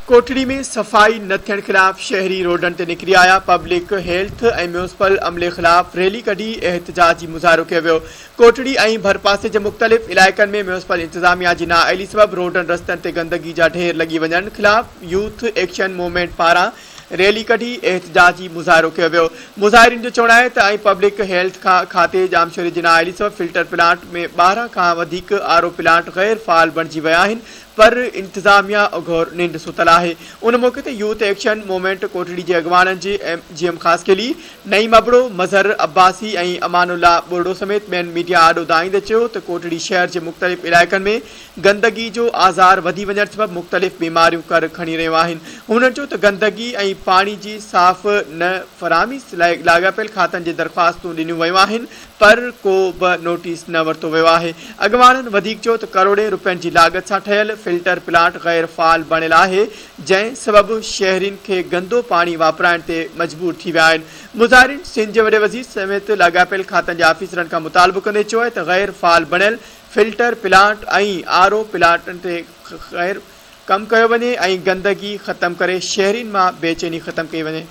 कोठड़ी में सफ़ाई न थियण ख़िलाफ़ शहरी रोडन ते निकिरी आया। पब्लिक हेल्थ ऐं म्यूनिसिपल अमले ख़िलाफ़ रैली कढी एहतजाजी मुज़ाहिरो कयो वियो। कोठड़ी ऐं भरपासे जे मुख़्तलिफ़ इलाइक़नि में म्यूनिसिपल इंतज़ामिया जी नाअहली सबबि रोडन रस्तनि ते गंदगी जा ढेर लॻी वञण ख़िलाफ़ यूथ एक्शन मूवमेंट पारां रैली कढी एहतजाजी मुज़ाहिरो कयो वियो। मुज़ाहिरीन जो चवणु आहे त पब्लिक हेल्थ खाते जामशोरी जी नाअहली सबबि फिल्टर प्लांट में 12 खां वधीक आरओ प्लांट गैर फ़ाल बणिजी विया आहिनि, पर इंतज़ामिया अघोर निंड सुतल आहे। उन मौक़े ते यूथ एक्शन मूवमेंट कोठड़ी जे अॻवाननि जे MGM ख़ासकेली नईम अबड़ो, मज़हर अब्बासी ऐं अमानुल्ला बुर्डो समेत ॿियनि मीडिया आॾो दाईंदे चयो त कोठड़ी शहर जे मुख़्तलिफ़ इलाइक़नि में गंदगी जो आज़ार वधी वञण सबबि मुख़्तलिफ़ बीमारियूं कर खणी रहियूं आहिनि। हुननि चयो त गंदगी ऐं पाणी जी साफ़ न फ़राहमी लाॻापियल खातनि जे दरख़्वास्तूं ॾिनियूं वयूं आहिनि, पर को बि नोटिस न वरितो वियो आहे। अॻवाननि वधीक चयो त करोड़े रुपयनि जी लाॻत सां ठहियल फिल्टर प्लांट गैर फ़ाल बणियल आहे, जंहिं सबबि शहरियुनि खे गंदो पाणी वापराइण ते मजबूर थी विया आहिनि। मुज़ाहिरीन सिंध जे वॾे वज़ीर समेत लाॻापियल खातनि जे आफ़ीसरनि खां मुतालबो कंदे चयो आहे त गैर फ़ाल बणियल फिल्टर प्लांट ऐं आरओ प्लांटनि ते गैर कमु कयो वञे ऐं गंदगी ख़तमु करे शहरियुनि मां बेचैनी ख़तमु कई वञे।